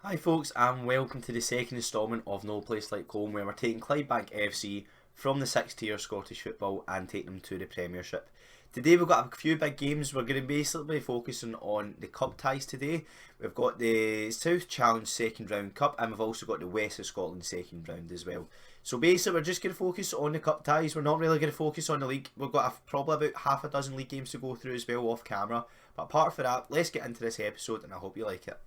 Hi folks and welcome to the second instalment of No Place Like Home, where we're taking Clydebank FC from the 6th tier Scottish football and taking them to the Premiership. Today we've got a few big games. We're going to basically be focusing on the cup ties today. We've got the South Challenge second round cup and we've also got the West of Scotland second round as well. So basically we're just going to focus on the cup ties. We're not really going to focus on the league. We've got probably about half a dozen league games to go through as well off camera. But apart from that, let's get into this episode and I hope you like it.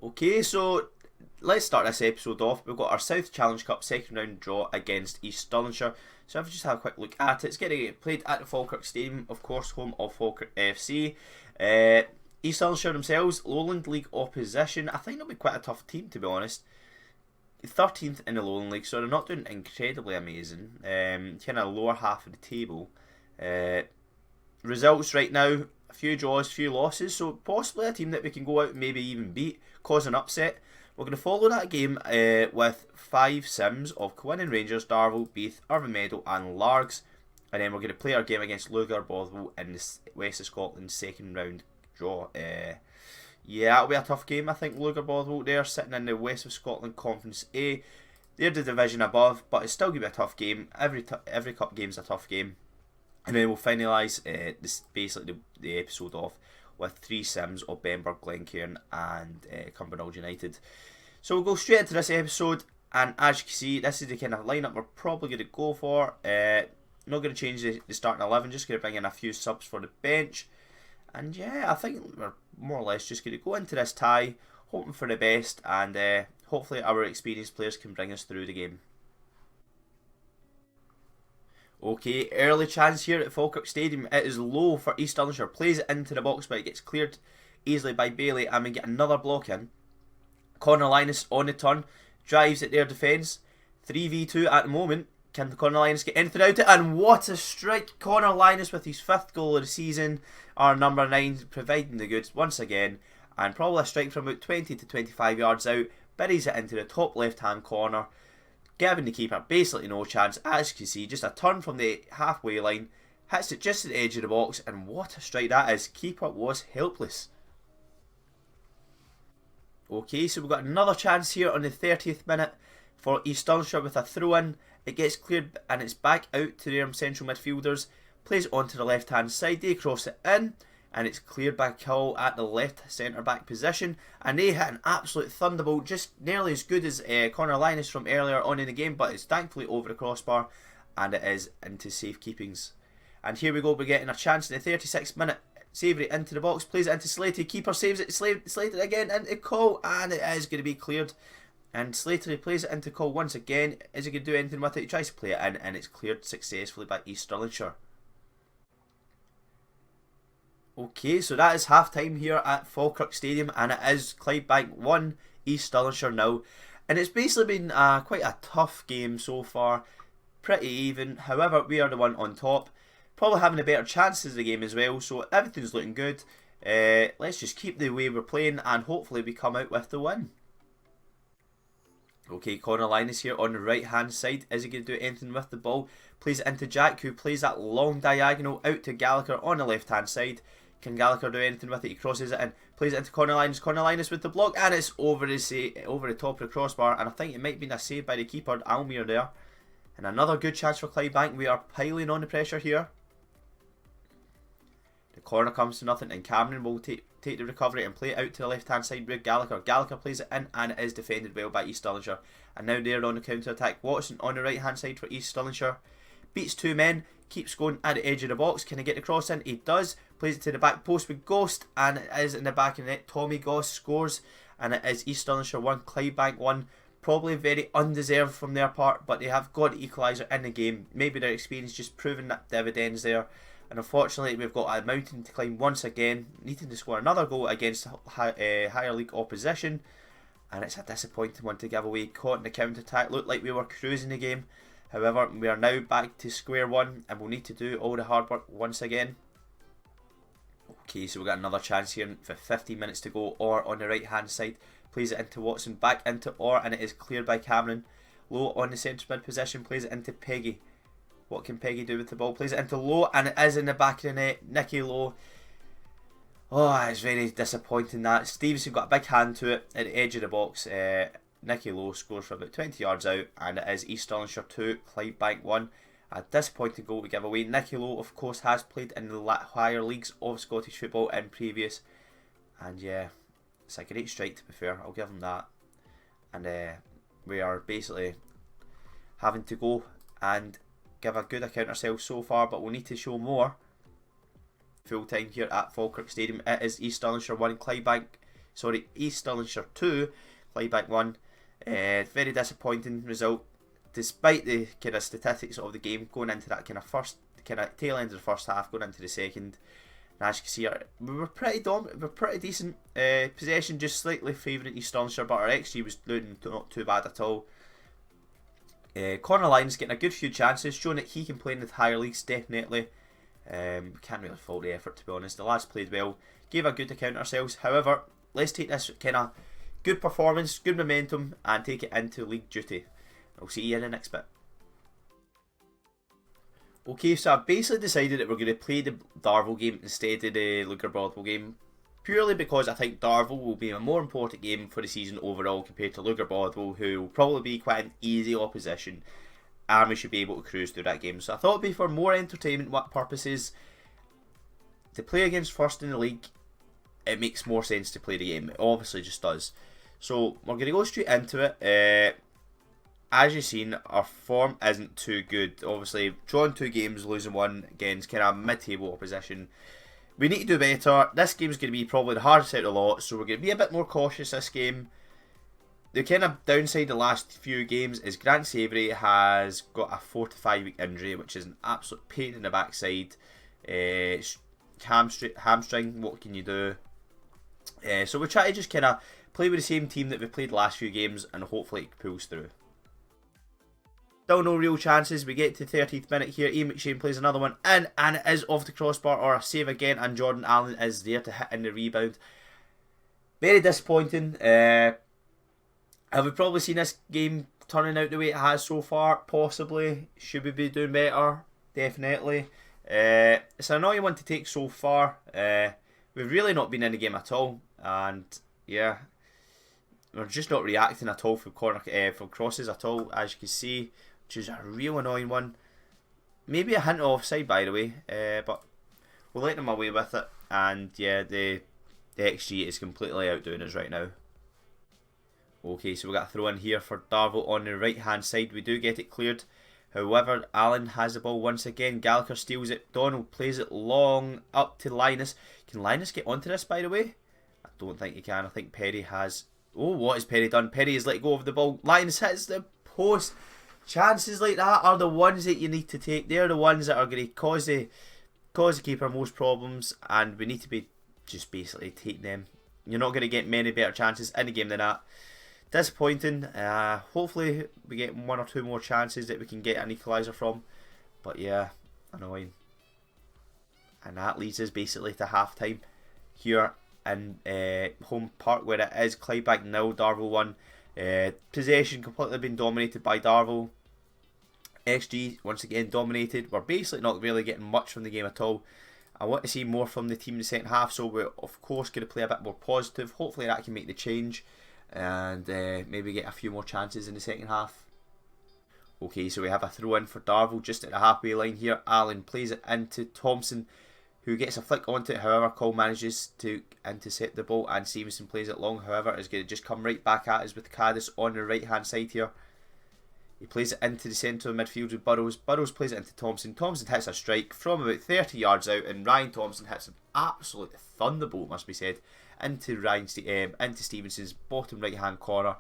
Okay, so let's start this episode off. We've got our South Challenge Cup second round draw against East Stirlingshire. So if we just have a quick look at it, it's getting to get played at the Falkirk Stadium, of course, home of Falkirk FC. East Stirlingshire themselves, Lowland League opposition. I think they'll be quite a tough team, to be honest. 13th in the Lowland League, so they're not doing incredibly amazing. Kind of lower half of the table. Results right now, a few draws, few losses, so possibly a team that we can go out and maybe even beat, cause an upset. We're going to follow that game with 5 sims of Coinning Rangers, Darvel, Beath, Irvine Meadow and Largs, and then we're going to play our game against Lugar Bothwell in the West of Scotland second round draw. Yeah, that'll be a tough game. I think Lugar Bothwell, they're sitting in the West of Scotland Conference A. They're the division above, but it's still going to be a tough game. Every cup game's a tough game. And then we'll finalise basically the episode off with 3 sims of Benburg, Glencairn and Cumbernauld United. So we'll go straight into this episode, and as you can see, this is the kind of lineup we're probably going to go for. Not going to change the starting 11, just going to bring in a few subs for the bench. And yeah, I think we're more or less just going to go into this tie, hoping for the best, and hopefully our experienced players can bring us through the game. Okay, early chance here at Falkirk Stadium. It is low for East Stirlingshire. Plays it into the box, but it gets cleared easily by Bailey, and we get another block in. Conor Linus on the turn, drives at their defence. 3v2 at the moment. Can Conor Linus get anything out of it? And what a strike! Conor Linus with his 5th goal of the season. Our number 9 providing the goods once again. And probably a strike from about 20 to 25 yards out. Buries it into the top left hand corner, giving the keeper basically no chance. As you can see, just a turn from the halfway line, hits it just at the edge of the box, and what a strike that is. Keeper was helpless. Okay, so we've got another chance here on the 30th minute for East Stirlingshire with a throw-in. It gets cleared and it's back out to their central midfielders. Plays it onto the left-hand side. They cross it in and it's cleared by Hull at the left centre-back position. And they hit an absolute thunderbolt, just nearly as good as Conor Linus from earlier on in the game, but it's thankfully over the crossbar and it is into safekeepings. And here we go, we're getting a chance in the 36th minute. Savoury into the box, plays it into Slater, keeper saves it, Slater again into Cole, and it is going to be cleared. And Slater plays it into Cole once again. Is he going to do anything with it? He tries to play it in, and it's cleared successfully by East Stirlingshire. Okay, so that is half time here at Falkirk Stadium, and it is Clydebank 1, East Stirlingshire 0. And it's basically been quite a tough game so far, pretty even. However, we are the one on top. Probably having a better chances of the game as well, so everything's looking good. Let's just keep the way we're playing and hopefully we come out with the win. Okay, Conor Linus here on the right hand side. Is he going to do anything with the ball? Plays it into Jack, who plays that long diagonal out to Gallagher on the left hand side. Can Gallagher do anything with it? He crosses it in, plays it into Conor Linus. Conor Linus with the block, and it's over the top of the crossbar, and I think it might have been a save by the keeper, Almere there. And another good chance for Clydebank. We are piling on the pressure here. The corner comes to nothing, and Cameron will take the recovery and play it out to the left hand side with Gallagher. Gallagher plays it in, and it is defended well by East Stirlingshire. And now they're on the counter attack. Watson on the right hand side for East Stirlingshire. Beats 2 men, keeps going at the edge of the box. Can he get the cross in? He does. Plays it to the back post with Ghost, and it is in the back of the net. Tommy Goss scores, and it is East Stirlingshire 1, Clydebank 1. Probably very undeserved from their part, but they have got the equaliser in the game. Maybe their experience just proving that dividends there. And unfortunately, we've got a mountain to climb once again, needing to score another goal against higher league opposition. And it's a disappointing one to give away. Caught in the counter attack, looked like we were cruising the game. However, we are now back to square one and we'll need to do all the hard work once again. Okay, so we've got another chance here with 15 minutes to go. Or on the right hand side, plays it into Watson, back into Or, and it is cleared by Cameron. Low on the centre mid position, plays it into Peggy. What can Peggy do with the ball? Plays it into Low, and it is in the back of the net. Nicky Low. Oh, it's very disappointing that. Stevenson got a big hand to it at the edge of the box. Nicky Low scores from about 20 yards out, and it is East Stirlingshire 2, Clydebank 1. A disappointing goal to give away. Nicky Low, of course, has played in the higher leagues of Scottish football in previous. And yeah, it's a great strike, to be fair. I'll give him that. And we are basically having to go and give a good account ourselves so far, but we'll need to show more. Full time here at Falkirk Stadium. It is East Stirlingshire 1, East Stirlingshire 2, Clydebank 1. Very disappointing result, despite the kind of statistics of the game going into that kind of tail end of the first half, going into the second. And as you can see, we were pretty dominant, we were pretty decent. Possession just slightly favouring East Stirlingshire, but our XG was not too bad at all. Corner Lyons getting a good few chances, showing that he can play in the higher leagues, definitely. Can't really fault the effort, to be honest. The lads played well, gave a good account ourselves. However, let's take this kind of good performance, good momentum, and take it into league duty. I'll see you in the next bit. Okay, so I've basically decided that we're going to play the Darvel game instead of the Lugar Broadwell game, purely because I think Darvel will be a more important game for the season overall compared to Lugar Broadwell, who will probably be quite an easy opposition, and we should be able to cruise through that game. So I thought it would be for more entertainment purposes to play against first in the league. It makes more sense to play the game. It obviously just does. So we're going to go straight into it. As you've seen, our form isn't too good. Obviously, drawing 2 games, losing 1 against kind of mid-table opposition. We need to do better. This game's going to be probably the hardest out of the lot, so we're going to be a bit more cautious this game. The kind of downside the last few games is Grant Savoury has got a 4 to 5 week injury, which is an absolute pain in the backside. Hamstring, what can you do? So we try to just kind of play with the same team that we played the last few games, and hopefully it pulls through. Still no real chances. We get to the 30th minute here. Ian McShane plays another one in, and it is off the crossbar, or a save again, and Jordan Allen is there to hit in the rebound. Very disappointing. Have we probably seen this game turning out the way it has so far? Possibly. Should we be doing better? Definitely. It's an annoying one to take so far. We've really not been in the game at all, and yeah, we're just not reacting at all from from crosses at all, as you can see, which is a real annoying one. Maybe a hint of offside, by the way, but we'll let them away with it. And yeah, the XG is completely outdoing us right now. Okay, so we got a throw in here for Darvel on the right hand side. We do get it cleared. However, Allen has the ball once again. Gallagher steals it. Donald plays it long up to Linus. Can Linus get onto this, by the way? I don't think he can. I think Perry has... Oh, what has Perry done? Perry has let go of the ball. Linus hits the post. Chances like that are the ones that you need to take. They're the ones that are going to cause the keeper most problems, and we need to be just basically taking them. You're not going to get many better chances in the game than that. Disappointing. Hopefully we get 1 or 2 more chances that we can get an equaliser from. But yeah, annoying. And that leads us basically to half time here in home park, where it is Clydebank 0, Darvel 1. Possession completely been dominated by Darvel. XG once again dominated. We're basically not really getting much from the game at all. I want to see more from the team in the second half, so we're of course going to play a bit more positive. Hopefully that can make the change, and maybe get a few more chances in the second half. Okay, so we have a throw in for Darvel just at the halfway line here. Allen plays it into Thompson, who gets a flick onto it. However, Cole manages to intercept the ball, and Stevenson plays it long. However, it's going to just come right back at us with Caddis on the right hand side here. He plays it into the centre of midfield with Burrows. Burrows plays it into Thompson. Thompson hits a strike from about 30 yards out, and Ryan Thompson hits an absolute thunderbolt, must be said, into Stevenson's bottom right hand corner,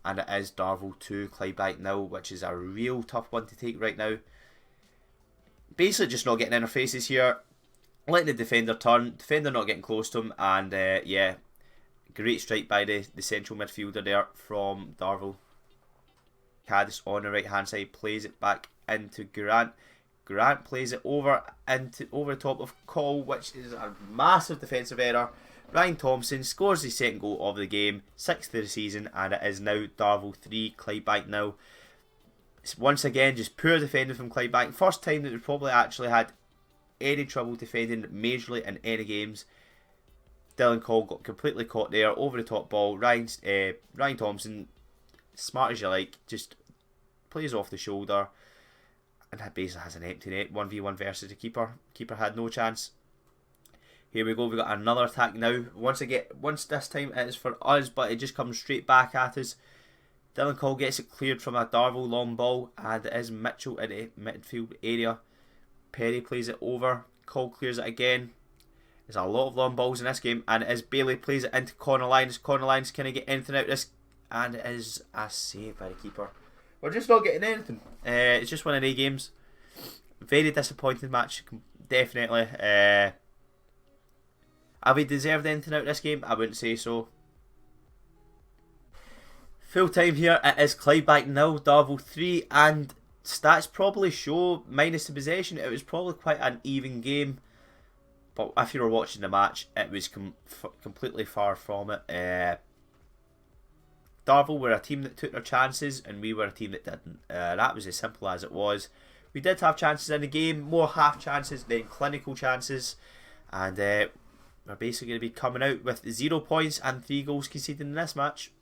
and it is Darvel 2, Clydebank 0, which is a real tough one to take right now. Basically just not getting in our faces here, letting the defender turn, defender not getting close to him, and yeah, great strike by the central midfielder there from Darvel. Caddis on the right hand side plays it back into Grant. Grant plays it over the top of Cole, which is a massive defensive error. Ryan Thompson scores the second goal of the game, 6th of the season, and it is now Darvel 3, Clydebank 0. Once again, just poor defending from Clydebank. First time that they've probably actually had any trouble defending majorly in any games. Dylan Cole got completely caught there, over the top ball. Ryan Thompson, smart as you like, just plays off the shoulder. And that basically has an empty net. 1v1 versus the keeper. Keeper had no chance. Here we go. We got another attack now. Once this time it is for us, but it just comes straight back at us. Dylan Cole gets it cleared from a Darvel long ball, and it is Mitchell in the midfield area. Perry plays it over. Cole clears it again. There's a lot of long balls in this game, and it is Bailey plays it into corner lines. Corner lines can't get anything out of this, and it is a save by the keeper. We're just not getting anything. It's just one of the games. Very disappointing match, definitely. Have we deserved anything out of this game? I wouldn't say so. Full time here, it is Clydebank 0, Darvel 3, and stats probably show, minus the possession, it was probably quite an even game. But if you were watching the match, it was completely far from it. Darvel were a team that took their chances, and we were a team that didn't. That was as simple as it was. We did have chances in the game, more half chances than clinical chances, and we're basically going to be coming out with 0 points and 3 goals conceded in this match.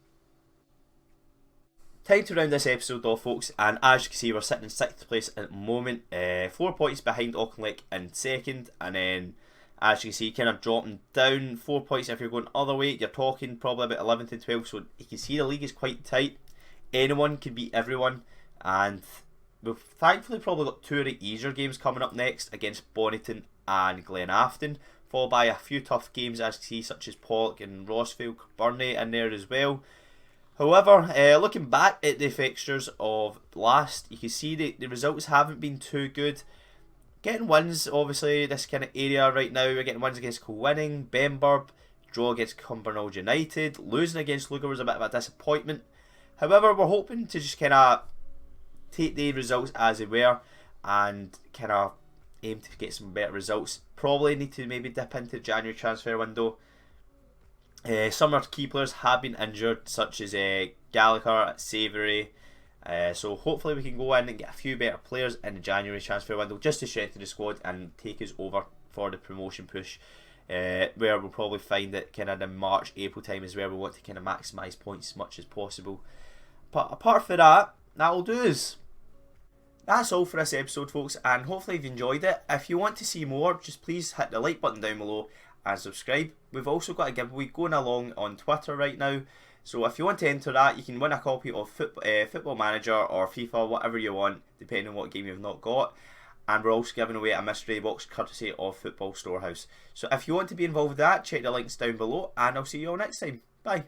Time to round this episode off, folks, and as you can see, we're sitting in 6th place at the moment, 4 points behind Auchinleck in 2nd, and then as you can see, kind of dropping down 4 points. If you're going other way, you're talking probably about 11th and 12th, so you can see the league is quite tight. Anyone can beat everyone, and we've thankfully probably got 2 of the easier games coming up next against Bonnyton and Glenafton, followed by a few tough games as you see, such as Pollock and Rossville, Burnley in there as well. However, looking back at the fixtures of last, you can see the results haven't been too good. Getting wins, obviously, this kind of area right now, we're getting wins against Colwinning, Benburb, draw against Cumbernauld United, losing against Lugar was a bit of a disappointment. However, we're hoping to just kind of take the results as they were and kind of aim to get some better results. Probably need to maybe dip into the January transfer window. Some of our key players have been injured, such as Gallagher, Savoury. So hopefully we can go in and get a few better players in the January transfer window just to strengthen the squad and take us over for the promotion push. Where we'll probably find that kind of the March, April time is where we want to kind of maximise points as much as possible. But apart from that, that'll do us. That's all for this episode, folks, and hopefully you've enjoyed it. If you want to see more, just please hit the like button down below and subscribe. We've also got a giveaway going along on Twitter right now, so if you want to enter that, you can win a copy of Football Manager or FIFA, whatever you want, depending on what game you've not got. And we're also giving away a mystery box courtesy of Football Storehouse. So if you want to be involved with that, check the links down below, and I'll see you all next time. Bye.